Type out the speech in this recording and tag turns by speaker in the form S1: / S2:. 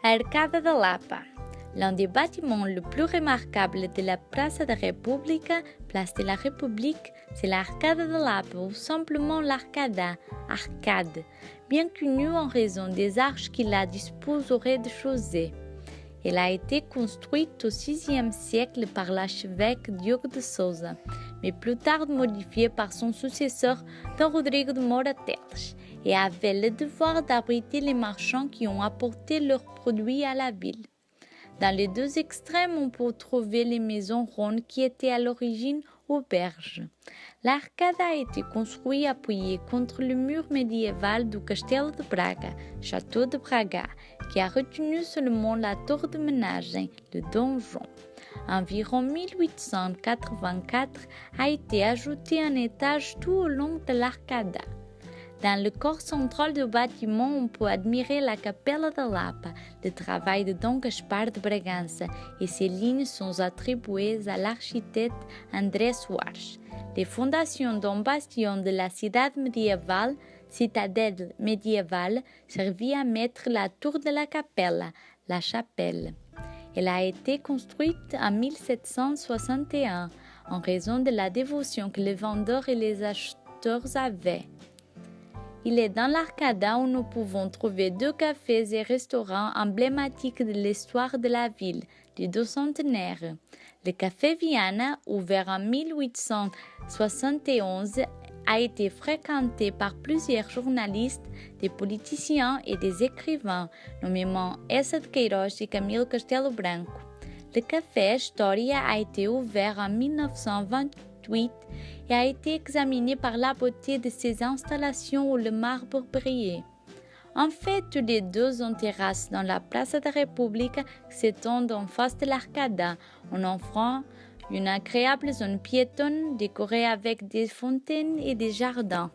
S1: Arcada da Lapa. L'un des bâtiments les plus remarquables de la Plaza de República, place de la République, c'est l'Arcada da Lapa ou simplement l'Arcada, arcade, bien connue en raison des arches qui la disposent au rez-de-chaussée. Elle a été construite au VIe siècle par l'archevêque Diogo de Souza, mais plus tard modifiée par son successeur Don Rodrigo de Moura Teles, et avait le devoir d'abriter les marchands qui ont apporté leurs produits à la ville. Dans les deux extrêmes, on peut trouver les maisons rondes qui étaient à l'origine auberges. L'arcade a été construite appuyée contre le mur médiéval du Castelo de Braga, château de Braga, qui a retenu seulement la tour de ménage, le donjon. Environ 1884 a été ajouté un étage tout au long de l'arcada. Dans le corps central du bâtiment, on peut admirer la Capella da Lapa, le travail de Dom Gaspar de Bragança, et ces lignes sont attribuées à l'architecte André Soares. Les fondations d'un bastion de la citadelle médiévale, servit à mettre la tour de la Capella, la chapelle. Elle a été construite en 1761 en raison de la dévotion que les vendeurs et les acheteurs avaient. Il est dans l'Arcada où nous pouvons trouver deux cafés et restaurants emblématiques de l'histoire de la ville, les deux centenaires. Le Café Viana, ouvert en 1871, a été fréquenté par plusieurs journalistes, des politiciens et des écrivains, nommément Essa de Queiroz et Camilo Castelo Branco. Le Café História a été ouvert en 1928 et a été examiné par la beauté de ses installations où le marbre brillait. En fait, tous les deux ont terrasse dans la Plaza de República qui s'étend en face de l'Arcada, en offrant une agréable zone piétonne décorée avec des fontaines et des jardins.